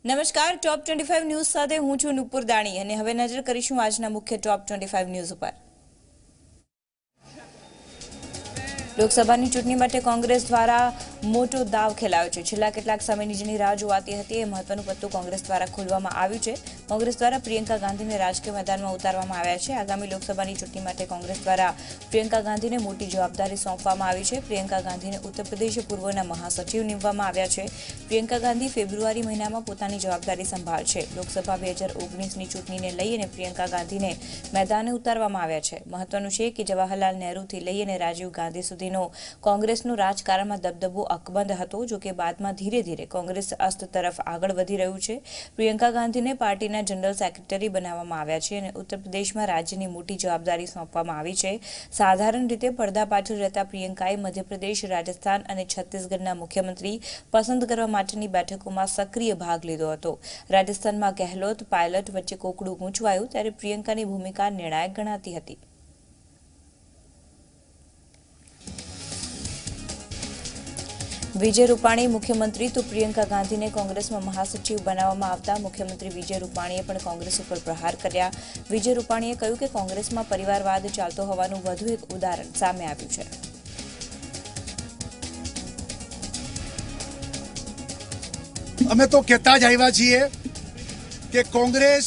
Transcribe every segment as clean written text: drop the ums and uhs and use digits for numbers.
નમસ્કાર, ટોપ 25 ન્યૂઝ સાથે હું છું નુપુર દાણી અને હવે નજર કરીશું આજના મુખ્ય ટોપ 25 ન્યૂઝ ઉપર। લોકસભાની ચૂંટણી માટે કોંગ્રેસ દ્વારા મોટો દાવ ખેલાયો છે। છેલ્લા કેટલાક સમયની જેની રાહ જોવાતી હતી એ મહત્વનું પત્તું કોંગ્રેસ દ્વારા ખોલવામાં આવ્યું છે। કોંગ્રેસ દ્વારા પ્રિયંકા ગાંધીને રાજકીય મેદાનમાં ઉતારવામાં આવ્યા છે। આગામી લોકસભાની ચૂંટણી માટે કોંગ્રેસ દ્વારા પ્રિયંકા ગાંધીને મોટી જવાબદારી સોંપવામાં આવી છે। પ્રિયંકા ગાંધીને ઉત્તર પ્રદેશ પૂર્વના મહાસચિવ નીમવામાં આવ્યા છે। પ્રિયંકા ગાંધી ફેબ્રુઆરી મહિનામાં પોતાની જવાબદારી સંભાળશે। લોકસભા 2019ની ચૂંટણીને લઈને પ્રિયંકા ગાંધીને મેદાને ઉતારવામાં આવ્યા છે। મહત્વનું છે કે જવાહરલાલ નહેરુથી લઈને રાજીવ ગાંધી સુધી કોંગ્રેસનું રાજકારણમાં દબદબો અકબંધ હતો। જો કે બાદમાં ધીરે ધીરે કોંગ્રેસ અસ્ત તરફ આગળ વધી રહ્યું છે। પ્રિયંકા ગાંધીને પાર્ટીના જનરલ સેક્રેટરી બનાવવામાં આવ્યા છે અને ઉત્તર પ્રદેશમાં રાજ્યની મોટી જવાબદારી સોંપવામાં આવી છે। સાધારણ રીતે પડદા પાછળ રહેતા પ્રિયંકાએ મધ્યપ્રદેશ, રાજસ્થાન અને છત્તીસગઢના મુખ્યમંત્રી પસંદ કરવા માટેની બેઠકોમાં સક્રિય ભાગ લીધો હતો। રાજસ્થાનમાં ગેહલોત પાયલટ વચ્ચે કોકડું ગૂંચવાયું ત્યારે પ્રિયંકાની ભૂમિકા નિર્ણાયક ગણાતી હતી। વિજય રૂપાણી મુખ્યમંત્રી તો પ્રિયંકા ગાંધીને કોંગ્રેસમાં મહાસચિવ બનાવવામાં આવતા મુખ્યમંત્રી વિજય રૂપાણીએ પણ કોંગ્રેસ ઉપર પ્રહાર કર્યા। વિજય રૂપાણીએ કહ્યું કે કોંગ્રેસમાં પરિવારવાદ ચાલતો હોવાનું વધુ એક ઉદાહરણ સામે આવ્યું છે। અમે તો કહેતા જ આવ્યા છીએ કે કોંગ્રેસ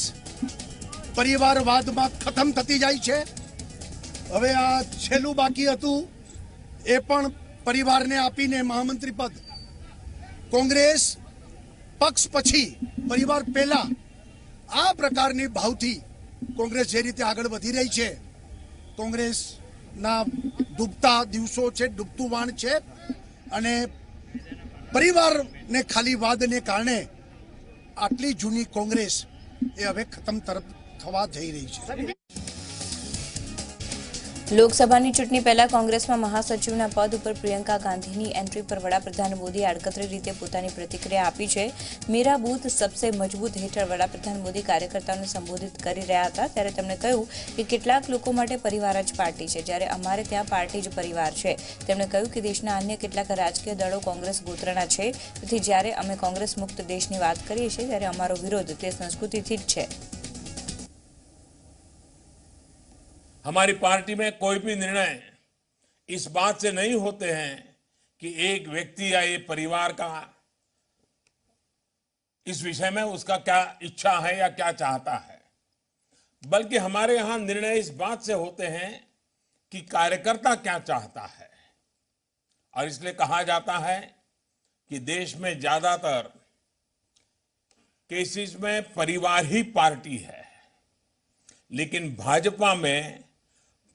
પરિવારવાદમાં ખતમ થતી જાય છે। હવે આ છેલ્લું બાકી હતું એ પણ પરિવારને આપીને મહામંત્રી પદ કોંગ્રેસ પક્ષ પછી પરિવાર પહેલા આ પ્રકારની ભાવથી કોંગ્રેસ જે રીતે આગળ વધી રહી છે, કોંગ્રેસના ડૂબતા દિવસો છે, ડૂબતું વાણ છે અને પરિવારને ખાલી વાદને કારણે આટલી જૂની કોંગ્રેસ એ હવે ખતમ તરફ થવા જઈ રહી છે। લોકસભાની ચૂંટણી પહેલા કોંગ્રેસમાં મહાસચિવના પદ ઉપર પ્રિયંકા ગાંધીની એન્ટ્રી પર વડાપ્રધાન મોદીએ આડકતરી રીતે પોતાની પ્રતિક્રિયા આપી છે। મેરા બૂથ સબસે મજબૂત હેઠળ વડાપ્રધાન મોદી કાર્યકર્તાઓને સંબોધિત કરી રહ્યા હતા ત્યારે તેમણે કહ્યું કે કેટલાક લોકો માટે પરિવાર જ પાર્ટી છે, જ્યારે અમારે ત્યાં પાર્ટી જ પરિવાર છે। તેમણે કહ્યું કે દેશના અન્ય કેટલાક રાજકીય દળો કોંગ્રેસ ગોત્રના છે, તેથી જ્યારે અમે કોંગ્રેસ મુક્ત દેશની વાત કરીએ છીએ ત્યારે અમારો વિરોધ તે સંસ્કૃતિથી જ છે। हमारी पार्टी में कोई भी निर्णय इस बात से नहीं होते हैं कि एक व्यक्ति या ये परिवार का इस विषय में उसका क्या इच्छा है या क्या चाहता है, बल्कि हमारे यहां निर्णय इस बात से होते हैं कि कार्यकर्ता क्या चाहता है। और इसलिए कहा जाता है कि देश में ज्यादातर केसेस में परिवार ही पार्टी है, लेकिन भाजपा में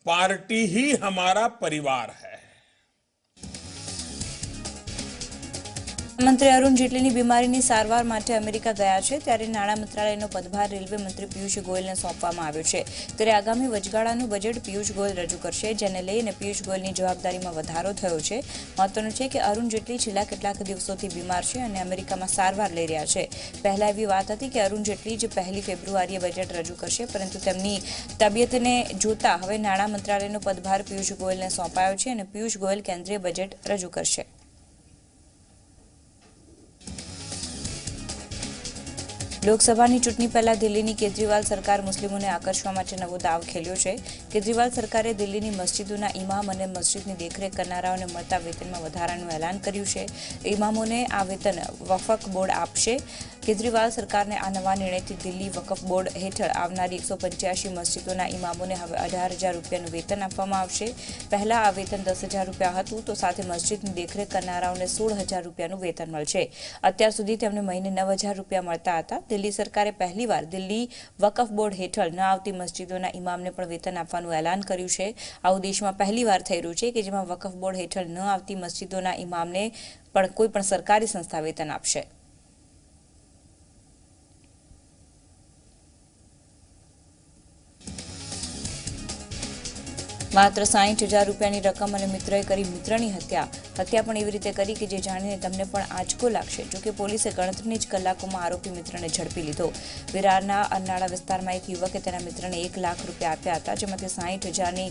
पार्टी ही हमारा परिवार है। મંત્રી અરુણ જેટલીની બીમારીની સારવાર માટે અમેરિકા ગયા છે ત્યારે નાણાં મંત્રાલયનો પદભાર રેલવે મંત્રી પિયુષ ગોયલને સોંપવામાં આવ્યો છે। ત્યારે આગામી વચગાળાનું બજેટ પિયુષ ગોયલ રજૂ કરશે, જેને લઈને પિયુષ ગોયલની જવાબદારીમાં વધારો થયો છે। મહત્વનું છે કે અરુણ જેટલી છેલ્લા કેટલાક દિવસોથી બીમાર છે અને અમેરિકામાં સારવાર લઈ રહ્યા છે। પહેલા એવી વાત હતી કે અરુણ જેટલી જ 1 ફેબ્રુઆરીએ બજેટ રજૂ કરશે, પરંતુ તેમની તબિયતને જોતા હવે નાણાં મંત્રાલયનો પદભાર પિયુષ ગોયલને સોંપાયો છે અને પિયુષ ગોયલ કેન્દ્રીય બજેટ રજૂ કરશે। લોકસભાની ચૂંટણી પહેલા દિલ્હીની કેજરીવાલ સરકાર મુસ્લિમોને આકર્ષવા માટે નવો દાવ ખેલ્યો છે। કેજરીવાલ સરકારે દિલ્હીની મસ્જિદોના ઇમામ અને મસ્જિદની દેખરેખ કરનારાઓને મળતા વેતનમાં વધારાનું એલાન કર્યું છે। ઇમામોને આ વેતન વકફ બોર્ડ આપશે। કેજરીવાલ સરકારને આ નવા નિર્ણયથી દિલ્હી વકફ બોર્ડ હેઠળ આવનારી 185 મસ્જિદોના ઇમામોને હવે 18,000 રૂપિયાનું વેતન આપવામાં આવશે। પહેલા આ વેતન 10,000 રૂપિયા હતું, તો સાથે મસ્જિદની દેખરેખ કરનારાઓને 16,000 રૂપિયાનું વેતન મળશે। અત્યાર સુધી તેમને મહિને 9,000 રૂપિયા મળતા હતા। દિલ્હી સરકારે પહેલીવાર દિલ્હી વકફ બોર્ડ હેઠળ ન આવતી મસ્જિદોના ઇમામને પણ વેતન આપવાનું એલાન કર્યું છે। આવું દેશમાં પહેલીવાર થઈ રહ્યું છે કે જેમાં વકફ બોર્ડ હેઠળ ન આવતી મસ્જિદોના ઇમામને પણ કોઈ પણ સરકારી સંસ્થા વેતન આપશે। માત્ર 60,000 રૂપિયાની રકમ અને મિત્રએ કરી મિત્રની હત્યા પણ એવી રીતે કરી કે જે જાણીને તમને પણ આંચકો લાગશે. જોકે પોલીસે ગણતરીની જ કલાકોમાં આરોપી મિત્રને ઝડપી લીધો. વિરારના અરનાળા વિસ્તારમાં એક યુવકે તેના મિત્રને 1 લાખ રૂપિયા આપ્યા હતા, જેમાંથી 60,000ની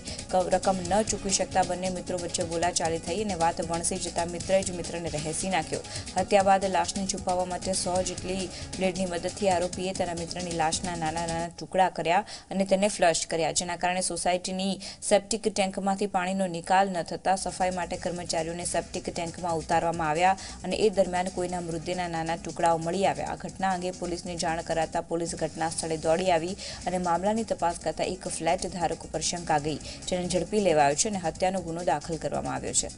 રકમ ન ચૂકવી શકતા બંને મિત્રો વચ્ચે બોલાચાલી થઈ અને વાત વણસી જતા મિત્રએ જ મિત્રને રહેસી નાખ્યો. હત્યા બાદ લાશને છુપાવવા માટે 100 જેટલી બ્લેડની મદદથી આરોપીએ તેના મિત્રની લાશના નાના ટુકડા કર્યા અને તેને ફ્લશ કર્યા, જેના કારણે સોસાયટીની સેપ્ટિક ટેન્કમાંથી પાણીનો નિકાલ ન થતા સફાઈ માટે કર્મચારીઓને સેપ્ટિક ટેન્કમાં ઉતારવામાં આવ્યા અને એ દરમિયાન કોઈના મૃતદેહના નાના ટુકડાઓ મળી આવ્યા. આ ઘટના અંગે પોલીસને જાણ કરાતા પોલીસ ઘટના સ્થળે દોડી આવી અને મામલાની તપાસ કરતા એક ફ્લેટ ધારક ઉપર શંકા ગઈ, જેને ઝડપી લેવાયો છે અને હત્યાનો ગુનો દાખલ કરવામાં આવ્યો છે.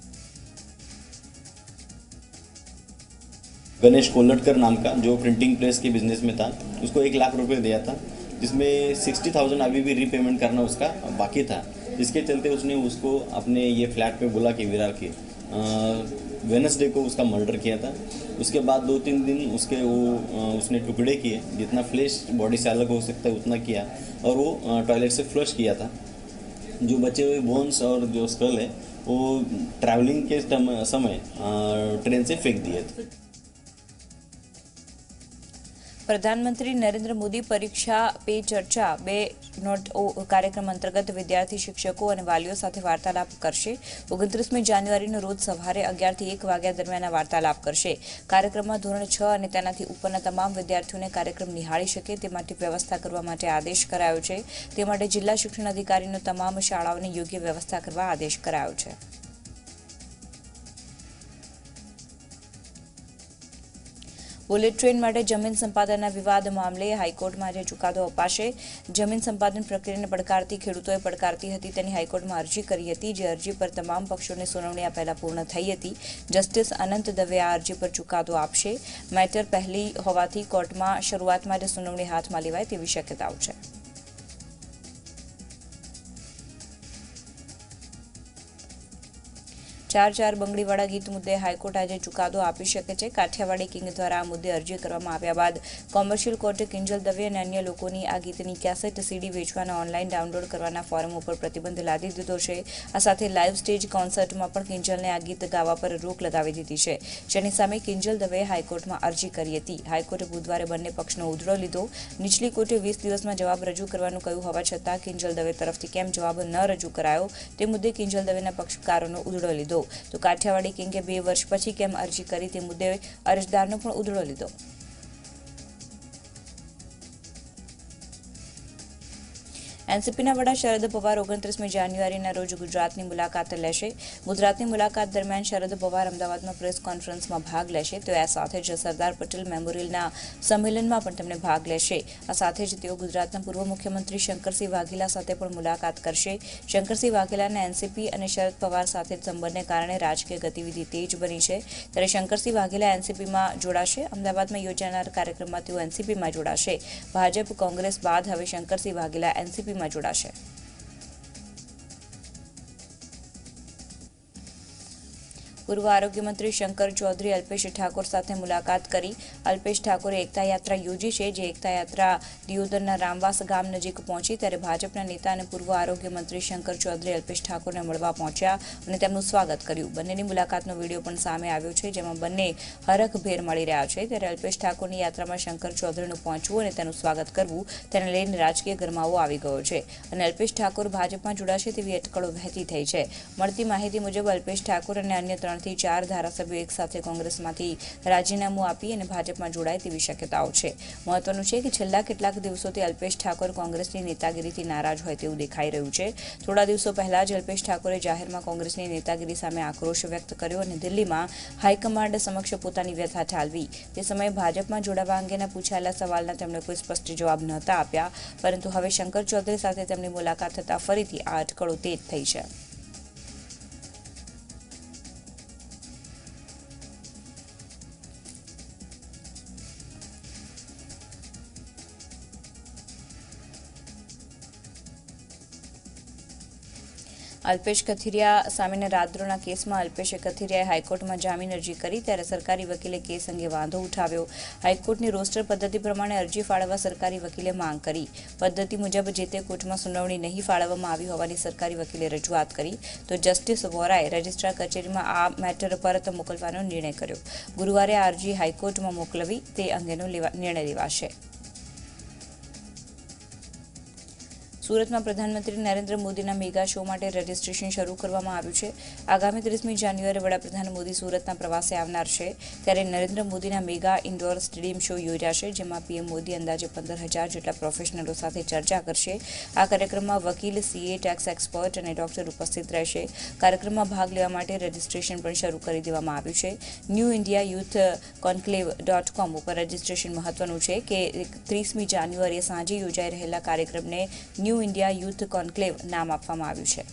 गणेश कोल्लटकर नाम का जो प्रिंटिंग प्रेस के बिजनेस में था, उसको 1 लाख रुपए दिया था, जिसमें 60,000 अभी भी रीपेमेंट करना उसका बाकी था. इसके चलते उसने उसको अपने ये फ्लैट पे बुला के विरार के वेनसडे को उसका मर्डर किया था. उसके बाद 2-3 दिन उसने टुकड़े किए, जितना फ्लेश बॉडी से अलग हो सकता है उतना किया और वो टॉयलेट से फ्लश किया था. जो बचे हुए बोन्स और जो स्कल है वो ट्रैवलिंग के समय ट्रेन से फेंक दिए थे. પ્રધાનમંત્રી નરેન્દ્ર મોદી પરીક્ષા પે ચર્ચા 2.0 કાર્યક્રમ અંતર્ગત વિદ્યાર્થી, શિક્ષકો અને વાલીઓ સાથે વાર્તાલાપ કરશે. 29મી જાન્યુઆરીનો રોજ સવારે 11 થી 1 વાગ્યા દરમિયાન આ વાર્તાલાપ કરશે. કાર્યક્રમમાં ધોરણ 6 અને તેનાથી ઉપરના તમામ વિદ્યાર્થીઓને કાર્યક્રમ નિહાળી શકે તે માટે વ્યવસ્થા કરવા માટે આદેશ કરાયો છે. તે માટે જિલ્લા શિક્ષણ અધિકારીનો તમામ શાળાઓને યોગ્ય વ્યવસ્થા કરવા આદેશ કરાયો છે. બુલેટ ટ્રેન માટે જમીન સંપાદનના વિવાદ મામલે હાઈકોર્ટમાં આજે ચુકાદો અપાશે. જમીન સંપાદન પ્રક્રિયાને પડકારતી ખેડૂતોએ પડકારતી હતી તેની હાઈકોર્ટમાં અરજી કરી હતી, જે અરજી પર તમામ પક્ષોની સુનાવણી આ પહેલા પૂર્ણ થઈ હતી. જસ્ટિસ અનંત દવે આ અરજી પર ચુકાદો આપશે. મેટર પહેલી હોવાથી કોર્ટમાં શરૂઆતમાં જ સુનાવણી હાથમાં લેવાય તેવી શક્યતાઓ છે. ચાર બંગડીવાળા ગીત મુદ્દે હાઈકોર્ટ આજે ચુકાદો આપી શકે છે. કાઠિયાવાડી કિંગ દ્વારા આ મુદ્દે અરજી કરવામાં આવ્યા બાદ કોમર્શિયલ કોર્ટે કિંજલ દવે અને અન્ય લોકોની આ ગીતની કેસેટ સીડી વેચવાના ઓનલાઈન ડાઉનલોડ કરવાના ફોરમ ઉપર પ્રતિબંધ લાદી દીધો છે. આ સાથે લાઈવ સ્ટેજ કોન્સર્ટમાં પણ કિંજલને આ ગીત ગાવા પર રોક લગાવી દીધી છે, જેની સામે કિંજલ દવેએ હાઈકોર્ટમાં અરજી કરી હતી. હાઈકોર્ટે બુધવારે બંને પક્ષનો ઉધડો લીધો. નીચલી કોર્ટે 20 દિવસમાં જવાબ રજૂ કરવાનું કહ્યું હોવા છતાં કિંજલ દવે તરફથી કેમ જવાબ ન રજૂ કરાયો તે મુદ્દે કિંજલ દવેના પક્ષકારોનો ઉધડો લીધો. તો કાઠિયાવાડી કિંગે 2 વર્ષ પછી કેમ અરજી કરી તે મુદ્દે અરજદારનો પણ ઉધડો લીધો. એનસીપીના વડા શરદ પવાર 29મી જાન્યુઆરીના રોજ ગુજરાતની મુલાકાત લેશે. ગુજરાતની મુલાકાત દરમિયાન શરદ પવાર અમદાવાદમાં પ્રેસ કોન્ફરન્સમાં ભાગ લેશે. તો આ સાથે જ સરદાર પટેલ મેમોરિયલના સંમેલનમાં પણ તેમણે ભાગ લેશે. આ સાથે જ તેઓ ગુજરાતના પૂર્વ મુખ્યમંત્રી શંકરસિંહ વાઘેલા સાથે પણ મુલાકાત કરશે. શંકરસિંહ વાઘેલાના એનસીપી અને શરદ પવાર સાથે સંબંધને કારણે રાજકીય ગતિવિધિ તેજ બની છે. ત્યારે શંકરસિંહ વાઘેલા એનસીપીમાં જોડાશે. અમદાવાદમાં યોજાનાર કાર્યક્રમમાં તેઓ એનસીપીમાં જોડાશે. ભાજપ કોંગ્રેસ બાદ હવે શંકરસિંહ વાઘેલા એનસીપી માં જોડાશે. પૂર્વ આરોગ્ય મંત્રી શંકર ચૌધરી અલ્પેશ ઠાકોર સાથે મુલાકાત કરી. અલ્પેશ ઠાકોરે એકતા યાત્રા યોજી છે, જે એકતા યાત્રા દિયોદરના રામવાસ ગામ નજીક પહોંચી ત્યારે ભાજપના નેતા અને પૂર્વ આરોગ્ય મંત્રી શંકર ચૌધરી અલ્પેશ ઠાકોરને મળવા પહોંચ્યા અને તેમનું સ્વાગત કર્યું. બંનેની મુલાકાતનો વિડીયો પણ સામે આવ્યો છે, જેમાં બંને હરખભેર મળી રહ્યા છે. ત્યારે અલ્પેશ ઠાકોરની યાત્રામાં શંકર ચૌધરીનું પહોંચવું અને તેનું સ્વાગત કરવું તેને લઈને રાજકીય ગરમાવો આવી ગયો છે અને અલ્પેશ ઠાકોર ભાજપમાં જોડાશે તેવી અટકળો વહેતી થઈ છે. મળતી માહિતી મુજબ અલ્પેશ ઠાકોર અને અન્ય 3 થી 4 ધારાસભ્યો એક સાથે કોંગ્રેસમાંથી રાજીનામું આપી અને ભાજપમાં જોડાય તેવી શક્યતાઓ છે. મહત્વનું છે કે છેલ્લા કેટલાક દિવસોથી અલ્પેશ ઠાકોર કોંગ્રેસની નેતાગીરીથી નારાજ હોય તેવું દેખાઈ રહ્યું છે. થોડા દિવસો પહેલા જ અલ્પેશ ઠાકોરે જાહેરમાં કોંગ્રેસની નેતાગીરી સામે આક્રોશ વ્યક્ત કર્યો અને દિલ્હીમાં હાઈકમાન્ડ સમક્ષ પોતાની વ્યથા ઠાલવી. તે સમયે ભાજપમાં જોડાવા અંગેના પૂછાયેલા સવાલના તેમણે કોઈ સ્પષ્ટ જવાબ નહોતા આપ્યા, પરંતુ હવે શંકર ચૌધરી સાથે તેમની મુલાકાત થતાં ફરીથી આ અટકળો તેજ થઈ છે. અલ્પેશ કથિરિયા સામેના રાજદ્રોહના કેસમાં અલ્પેશ કથિરિયાએ હાઈકોર્ટમાં જામીન અરજી કરી ત્યારે સરકારી વકીલે કેસ અંગે વાંધો ઉઠાવ્યો. હાઈકોર્ટની રોસ્ટર પદ્ધતિ પ્રમાણે અરજી ફાળવવા સરકારી વકીલે માંગ કરી. પદ્ધતિ મુજબ જે તે કોર્ટમાં સુનાવણી નહીં ફાળવવામાં આવી હોવાની સરકારી વકીલે રજૂઆત કરી તો જસ્ટિસ વોરાએ રજિસ્ટ્રાર કચેરીમાં આ મેટર પરત મોકલવાનો નિર્ણય કર્યો. ગુરુવારે આ અરજી હાઈકોર્ટમાં મોકલવી તે અંગેનો નિર્ણય લેવાશે. સુરતમાં પ્રધાનમંત્રી નરેન્દ્ર મોદીના મેગા શો માટે રજીસ્ટ્રેશન શરૂ કરવામાં આવ્યું છે. આગામી 30મી જાન્યુઆરીએ વડાપ્રધાન મોદી સુરતના પ્રવાસે આવનાર છે ત્યારે નરેન્દ્ર મોદીના મેગા ઇન્ડોર સ્ટેડિયમ શો યોજાશે જેમાં પીએમ મોદી અંદાજે 15,000 જેટલા પ્રોફેશનલો સાથે ચર્ચા કરશે. આ કાર્યક્રમમાં વકીલ, સીએ, ટેક્સ એક્સપર્ટ અને ડોક્ટર ઉપસ્થિત રહેશે. કાર્યક્રમમાં ભાગ લેવા માટે રજીસ્ટ્રેશન પણ શરૂ કરી દેવામાં આવ્યું છે. ન્યૂ ઇન્ડિયા યુથ કોન્ક્લેવ.com ઉપર રજીસ્ટ્રેશન મહત્વનું છે કે 30મી જાન્યુઆરીએ સાંજે યોજાઈ રહેલા કાર્યક્રમને ન્યૂ ઇન્ડિયા યુથ કોન્ક્લેવ નામ આપવામાં આવ્યું છે.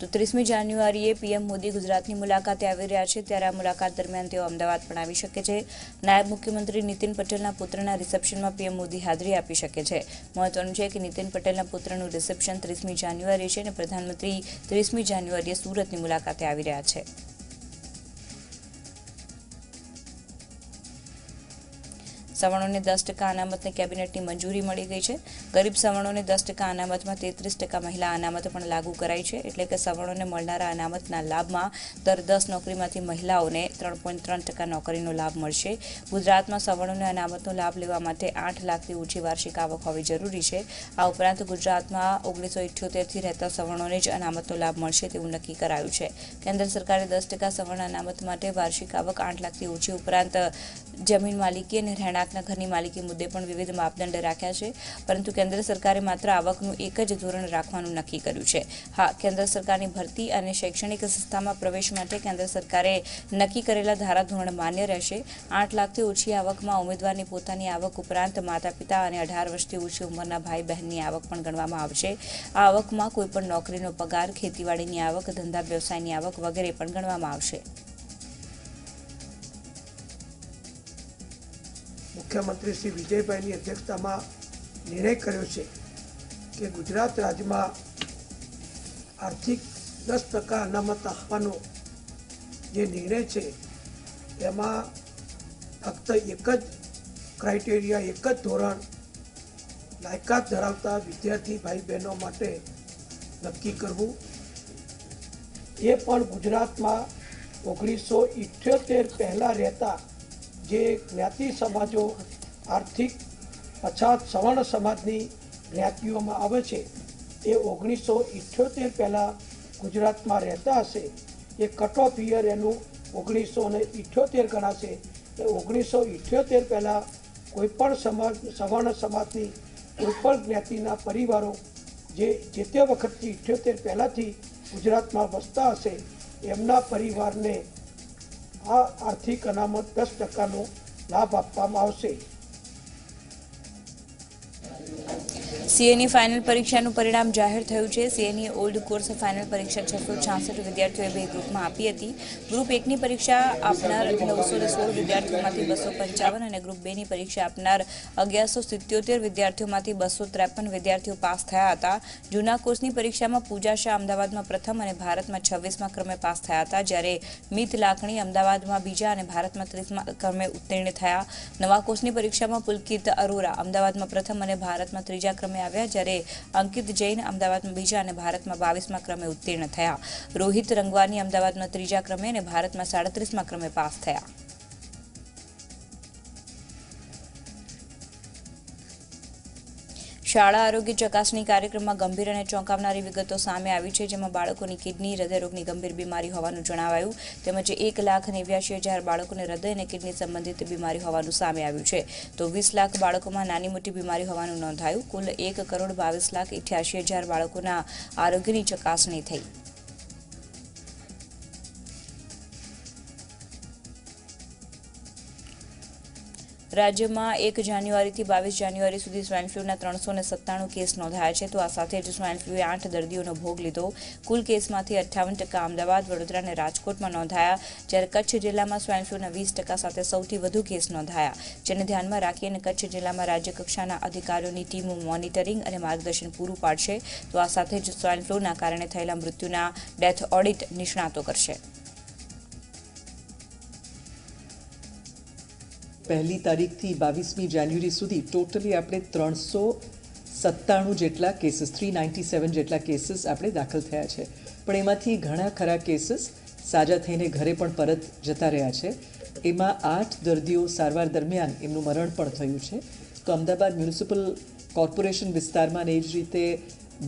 તો 30મી જાન્યુઆરીએ પીએમ મોદી ગુજરાતની મુલાકાતે આવી રહ્યા છે ત્યારે આ મુલાકાત દરમિયાન તેઓ અમદાવાદ પણ આવી શકે છે. નાયબ મુખ્યમંત્રી નીતિન પટેલના પુત્રના રિસેપ્શનમાં પીએમ મોદી હાજરી આપી શકે છે. મહત્વનું છે કે નીતિન પટેલના પુત્રનું રિસેપ્શન 30મી જાન્યુઆરીએ છે અને પ્રધાનમંત્રી 30મી જાન્યુઆરીએ સુરતની મુલાકાતે આવી રહ્યા છે. સવર્ણોને 10% અનામતને કેબિનેટની મંજૂરી મળી ગઈ છે. ગરીબ સવર્ણોને 10% અનામતમાં 33% મહિલા અનામત પણ લાગુ કરાઈ છે. એટલે કે સવર્ણોને મળનારા અનામતના લાભમાં દર 10 નોકરીમાંથી મહિલાઓને 3.3% નોકરીનો લાભ મળશે. ગુજરાતમાં સવર્ણોને અનામતનો લાભ લેવા માટે 8 લાખથી ઓછી વાર્ષિક આવક હોવી જરૂરી છે. આ ઉપરાંત ગુજરાતમાં 1978થી રહેતા સવર્ણોને જ અનામતનો લાભ મળશે તેવું નક્કી કરાયું છે. કેન્દ્ર સરકારે 10% સવર્ણ અનામત માટે વાર્ષિક આવક 8 લાખથી ઓછી ઉપરાંત જમીન માલિકી અને રહેણાંકના ઘરની માલિકી મુદ્દે પણ વિવિધ માપદંડ રાખ્યા છે. પરંતુ કેન્દ્ર સરકારે માત્ર આવકનું એક જ ધોરણ રાખવાનું નક્કી કર્યું છે. હા, કેન્દ્ર સરકારની ભરતી અને શૈક્ષણિક સંસ્થામાં પ્રવેશ માટે કેન્દ્ર સરકારે નક્કી કરેલા ધારાધોરણ માન્ય રહેશે. 8 લાખથી ઓછી આવકમાં ઉમેદવારની પોતાની આવક ઉપરાંત માતા પિતા અને 18 વર્ષથી ઓછી ઉંમરના ભાઈ બહેનની આવક પણ ગણવામાં આવશે. આ આવકમાં કોઈપણ નોકરીનો પગાર, ખેતીવાડીની આવક, ધંધા વ્યવસાયની આવક વગેરે પણ ગણવામાં આવશે. મુખ્યમંત્રી શ્રી વિજયભાઈની અધ્યક્ષતામાં નિર્ણય કર્યો છે કે ગુજરાત રાજ્યમાં આર્થિક 10% અનામત આપવાનો જે નિર્ણય છે એમાં ફક્ત એક જ ક્રાઇટેરિયા, એક જ ધોરણ લાયકાત ધરાવતા વિદ્યાર્થી ભાઈ બહેનો માટે નક્કી કરવું. એ પણ ગુજરાતમાં 1978 પહેલાં રહેતા જે જ્ઞાતિ સમાજો આર્થિક પછાત સવર્ણ સમાજની જ્ઞાતિઓમાં આવે છે એ 1978 પહેલાં ગુજરાતમાં રહેતા હશે. એ કટ ઓફ યર એનું 1978 ગણાશે. એ 1978 પહેલાં કોઈપણ સવર્ણ સમાજની કોઈપણ જ્ઞાતિના પરિવારો જે તે વખતથી 78 પહેલાંથી ગુજરાતમાં વસતા હશે એમના પરિવારને આ આર્થિક અનામત 10%નો લાભ આપવામાં આવશે. સીએની ફાઇનલ પરીક્ષાનું પરિણામ જાહેર થયું છે. સીએની ઓલ્ડ કોર્સ ફાઇનલ પરીક્ષા 666 વિદ્યાર્થીઓએ 2 ગ્રુપમાં આપી હતી. ગ્રુપ 1ની પરીક્ષા આપનાર 916 વિદ્યાર્થીઓમાંથી 255 અને ગ્રુપ 2ની પરીક્ષા આપનાર 1177 વિદ્યાર્થીઓમાંથી 253 વિદ્યાર્થીઓ પાસ થયા હતા. જૂના કોર્સની પરીક્ષામાં પૂજા શાહ અમદાવાદમાં પ્રથમ અને ભારતમાં 26મા ક્રમે પાસ થયા હતા, જ્યારે મિત લાખણી અમદાવાદમાં બીજા અને ભારતમાં 30મા ક્રમે ઉત્તીર્ણ થયા. નવા કોર્સની પરીક્ષામાં પુલકિત અરોરા અમદાવાદમાં પ્રથમ અને ભારતમાં 3જા ક્રમે આવ્યા, જ્યારે અંકિત જૈન અમદાવાદમાં બીજા અને ભારતમાં 22મા ક્રમે ઉત્તીર્ણ થયા. રોહિત રંગવાની અમદાવાદમાં 3જા ક્રમે અને ભારતમાં 37મા ક્રમે પાસ થયા. શાળા આરોગ્ય ચકાસણી કાર્યક્રમમાં ગંભીર અને ચોંકાવનારી વિગતો સામે આવી છે, જેમાં બાળકોની કિડની, હૃદયરોગની ગંભીર બીમારી હોવાનું જણાવાયું. તેમજ 1,89,000 બાળકોને હૃદય અને કિડની સંબંધિત બીમારી હોવાનું સામે આવ્યું છે. તો 20 લાખ બાળકોમાં નાની મોટી બીમારી હોવાનું નોંધાયું. કુલ 1,22,88,000 બાળકોના આરોગ્યની ચકાસણી થઈ. રાજ્યમાં 1 જાન્યુઆરીથી 22 જાન્યુઆરી સુધી સ્વાઇન ફ્લૂના 397 કેસ નોંધાયા છે. તો આ સાથે જ સ્વાઇન ફ્લૂએ 8 દર્દીઓનો ભોગ લીધો. કુલ કેસમાંથી 58% અમદાવાદ, વડોદરા અને રાજકોટમાં નોંધાયા, જ્યારે કચ્છ જિલ્લામાં સ્વાઇન ફ્લૂના 20% સાથે સૌથી વધુ કેસ નોંધાયા, જેને ધ્યાનમાં રાખી અને કચ્છ જિલ્લામાં રાજ્ય કક્ષાના અધિકારીઓની ટીમો મોનિટરિંગ અને માર્ગદર્શન પૂરું પાડશે. તો આ સાથે જ સ્વાઇન ફ્લૂના કારણે થયેલા મૃત્યુના ડેથ ઓડિટ નિષ્ણાતો કરશે. પહેલી તારીખથી 22મી જાન્યુઆરી સુધી ટોટલી આપણે 397 જેટલા કેસીસ 397 જેટલા કેસીસ આપણે દાખલ થયા છે. પણ એમાંથી ઘણા ખરા કેસીસ સાજા થઈને ઘરે પણ પરત જતા રહ્યા છે. એમાં 8 દર્દીઓ સારવાર દરમિયાન એમનું મરણ પણ થયું છે. તો અમદાવાદ મ્યુનિસિપલ કોર્પોરેશન વિસ્તારમાં અને એ જ રીતે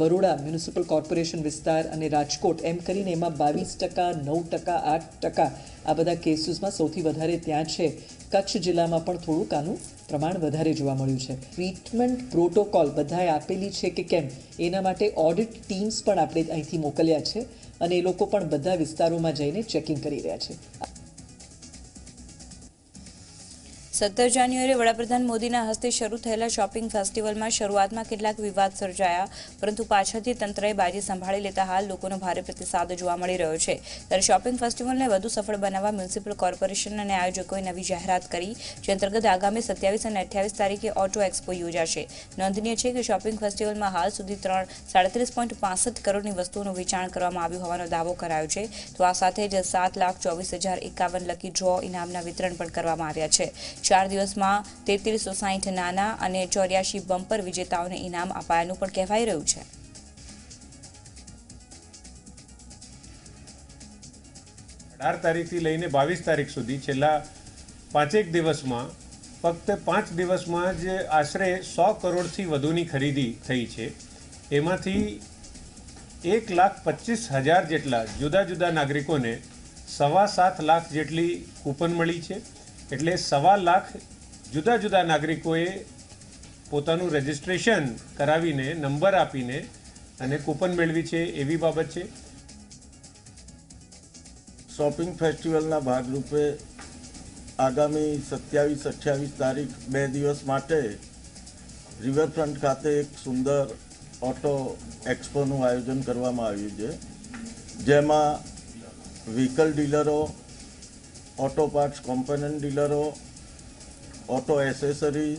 બરોડા મ્યુનિસિપલ કોર્પોરેશન વિસ્તાર અને રાજકોટ એમ કરીને એમાં 22%, 9%, 8% આ બધા કેસીસમાં સૌથી વધારે ત્યાં છે. કચ્છ જિલ્લામાં પણ થોડુંક આનું પ્રમાણ વધારે જોવા મળ્યું છે. ટ્રીટમેન્ટ પ્રોટોકોલ બધાએ આપેલી છે કે કેમ એના માટે ઓડિટ ટીમ્સ પણ આપણે અહીંથી મોકલ્યા છે અને એ લોકો પણ બધા વિસ્તારોમાં જઈને ચેકિંગ કરી રહ્યા છે. 17 જાન્યુઆરીએ વડાપ્રધાન મોદીના હસ્તે શરૂ થયેલા શોપિંગ ફેસ્ટિવલમાં શરૂઆતમાં કેટલાક વિવાદ સર્જાયા, પરંતુ પાછળથી તંત્રએ બાજી સંભાળી લેતા હાલ લોકોનો ભારે પ્રતિસાદ જોવા મળી રહ્યો છે. ત્યારે શોપિંગ ફેસ્ટિવલને વધુ સફળ બનાવવા મ્યુનિસિપલ કોર્પોરેશન અને આયોજકોએ નવી જાહેરાત કરી, જે અંતર્ગત આગામી 27 અને 28 તારીખે ઓટો એક્સપો યોજાશે. નોંધનીય છે કે શોપિંગ ફેસ્ટિવલમાં હાલ સુધી 37.65 કરોડની વસ્તુઓનું વેચાણ કરવામાં આવ્યું હોવાનો દાવો કરાયો છે. તો આ સાથે જ 7,24,051 લકી ડ્રો ઇનામના વિતરણ પણ કરવામાં આવ્યા છે. 4 દિવસમાં 3360 નાના અને 84 બમ્પર વિજેતાઓને ઇનામ અપાયાનું પણ કહેવાઈ રહ્યું છે. તારીખથી લઈને 22 તારીખ સુધી છેલ્લા 5 દિવસમાં ફક્ત 5 દિવસમાં જ આશરે 100 કરોડથી વધુની ખરીદી થઈ છે. એમાંથી 1,25,000 જેટલા જુદા જુદા નાગરિકોને 7.25 લાખ જેટલી કૂપન મળી છે. એટલે 1.25 લાખ જુદા જુદા નાગરિકોએ પોતાનું રજિસ્ટ્રેશન કરાવીને નંબર આપીને અને કૂપન મેળવી છે એવી બાબત છે. શોપિંગ ફેસ્ટિવલના ભાગરૂપે આગામી 27-28 તારીખ 2 દિવસ માટે રિવરફ્રન્ટ ખાતે એક સુંદર ઓટો એક્સપોનું આયોજન કરવામાં આવ્યું છે, જેમાં વ્હીકલ ડીલરો, ઓટો પાર્ટ્સ કોમ્પોનન્ટ ડીલરો, ઓટો એસેસરીઝના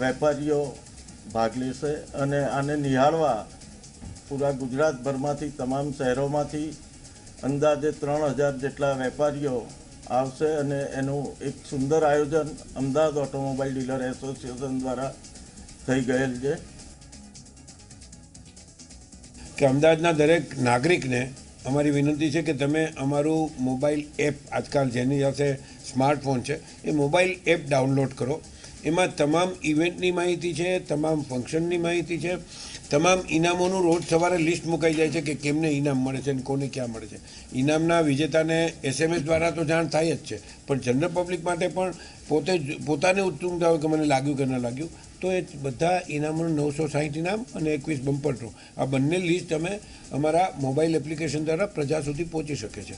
વેપારીઓ ભાગ લેશે અને આને નિહાળવા પૂરા ગુજરાતભરમાંથી તમામ શહેરોમાંથી અંદાજે 3000 જેટલા વેપારીઓ આવશે અને એનું એક સુંદર આયોજન અમદાવાદ ઓટોમોબાઈલ ડીલર એસોસિએશન દ્વારા થઈ ગયેલ છે. કે અમદાવાદના દરેક નાગરિકને અમારી વિનંતી છે કે તમે અમારું મોબાઈલ એપ, આજકાલ જેની પાસે સ્માર્ટફોન છે એ મોબાઈલ એપ ડાઉનલોડ કરો. એમાં તમામ ઇવેન્ટની માહિતી છે, તમામ ફંક્શનની માહિતી છે, તમામ ઇનામોનું રોજ સવારે લિસ્ટ મુકાઈ જાય છે કે કેમને ઇનામ મળે છે અને કોને ક્યાં મળે છે. ઇનામના વિજેતાને SMS દ્વારા તો જાણ થાય જ છે, પણ જનરલ પબ્લિક માટે પણ પોતાને ઉત્સુકતા હોય કે મને લાગ્યું કે ન લાગ્યું, તો એ બધા ઇનામોનું 960 ઇનામ અને 21 બમ્પર ડ્રો, આ બંને લિસ્ટ તમે અમારા મોબાઈલ એપ્લિકેશન દ્વારા પ્રજા સુધી પહોંચી શકે છે.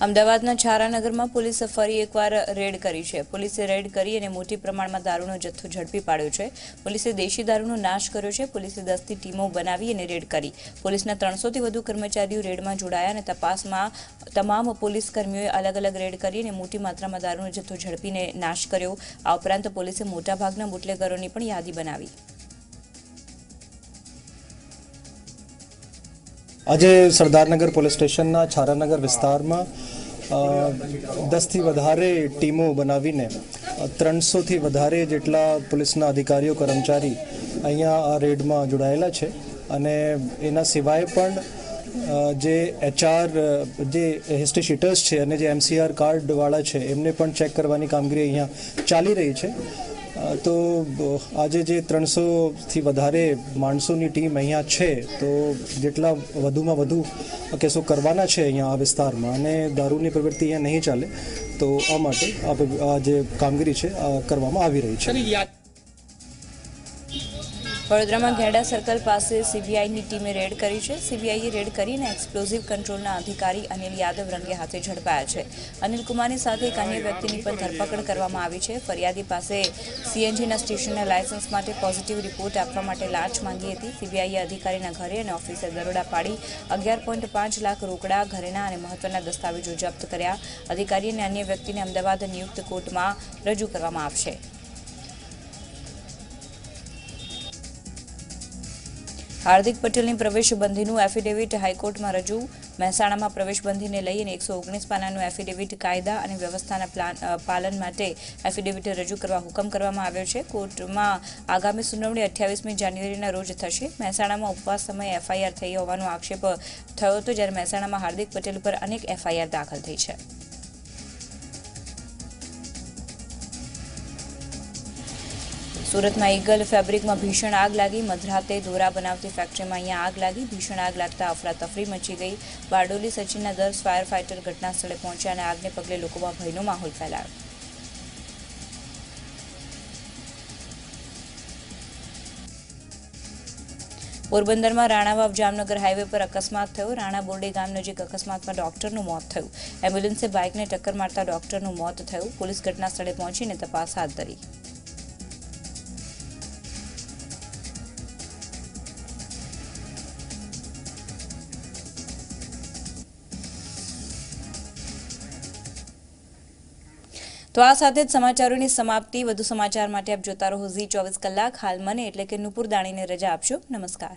અમદાવાદના છારાનગરમાં પોલીસે ફરી એકવાર રેડ કરી છે. પોલીસે રેડ કરી અને મોટી પ્રમાણમાં દારૂનો જથ્થો ઝડપી પાડ્યો છે. પોલીસે દેશી દારૂનો નાશ કર્યો છે. પોલીસે 10થી ટીમો બનાવી અને રેડ કરી. પોલીસના 300થી વધુ કર્મચારીઓ રેડમાં જોડાયા અને તપાસમાં તમામ પોલીસ કર્મીઓએ અલગ અલગ રેડ કરી અને મોટી માત્રામાં દારૂનો જથ્થો ઝડપીને નાશ કર્યો. આ ઉપરાંત પોલીસે મોટાભાગના બુટલેગરોની પણ યાદી બનાવી. આજે સરદારનગર પોલીસ સ્ટેશનના છારાનગર વિસ્તારમાં 10થી વધારે ટીમો બનાવીને 300થી વધારે જેટલા પોલીસના અધિકારીઓ, કર્મચારી અહીંયા આ રેડમાં જોડાયેલા છે. અને એના સિવાય પણ જે HR જે હિસ્ટ્રી શીટર્સ છે અને જે MCR કાર્ડવાળા છે એમને પણ ચેક કરવાની કામગીરી અહીંયા ચાલી રહી છે. તો આજે જે 300થી વધારે માણસોની ટીમ અહીંયા છે, તો જેટલા વધુમાં વધુ કેસો કરવાના છે અહીંયા આ વિસ્તારમાં અને દારૂની પ્રવૃત્તિ અહીંયા નહીં ચાલે, તો આ માટે આ જે કામગીરી છે આ કરવામાં આવી રહી છે. વડોદરામાં ઘેડા સર્કલ પાસે સીબીઆઈની ટીમે રેડ કરી છે. સીબીઆઈએ રેડ કરીને એક્સપ્લોઝિવ કંટ્રોલના અધિકારી અનિલ યાદવ રંગે હાથે ઝડપાયા છે. અનિલ કુમારની સાથે એક અન્ય વ્યક્તિની પણ ધરપકડ કરવામાં આવી છે. ફરિયાદી પાસે સીએનજીના સ્ટેશનના લાયસન્સ માટે પોઝિટિવ રિપોર્ટ આપવા માટે લાંચ માંગી હતી. સીબીઆઈએ અધિકારીના ઘરે અને ઓફિસે દરોડા પાડી 11.5 લાખ રોકડા, ઘરેણાં અને મહત્વના દસ્તાવેજો જપ્ત કર્યા. અધિકારી અને અન્ય વ્યક્તિને અમદાવાદ નિયુક્ત કોર્ટમાં રજૂ કરવામાં આવશે. હાર્દિક પટેલની પ્રવેશબંધીનું એફિડેવિટ હાઈકોર્ટમાં રજૂ. મહેસાણામાં પ્રવેશબંધીને લઈને 119 પાનાનું એફિડેવિટ કાયદા અને વ્યવસ્થાના પાલન માટે એફિડેવિટ રજૂ કરવા હુકમ કરવામાં આવ્યો છે. કોર્ટમાં આગામી સુનાવણી 28મી જાન્યુઆરીના રોજ થશે. મહેસાણામાં ઉપવાસ સમયે એફઆઈઆર થઈ હોવાનો આક્ષેપ થયો હતો, જ્યારે મહેસાણામાં હાર્દિક પટેલ પર અનેક એફઆઈઆર દાખલ થઈ છે. સુરતમાં ઈગલ ફેબ્રિકમાં ભીષણ આગ લાગી. મધરાતે દોરા બનાવતી ફેક્ટરીમાં અહીંયા આગ લાગી. ભીષણ આગ લાગતા અફરાતફરી મચી ગઈ. બારડોલી સચિનના 10 ફાયર ફાઇટર ઘટના સ્થળે પહોંચ્યા અને આગને પગલે લોકોમાં ભયનો માહોલ ફેલાયો. પોરબંદરમાં રાણાવાવ જામનગર હાઈવે પર અકસ્માત થયો. રાણા બોરડે ગામ નજીક અકસ્માતમાં ડોક્ટરનું મોત થયું. એમ્બ્યુલન્સે બાઇકને ટક્કર મારતા ડોક્ટરનું મોત થયું. પોલીસ ઘટના સ્થળે પહોંચીને તપાસ હાથ ધરી. તો આ સાથે જ સમાચારોની સમાપ્તિ. વધુ સમાચાર માટે આપ જોતા રહો ઝી 24 કલાક. હાલ મને એટલે કે નુપુર દાણીને રજા આપશો. નમસ્કાર.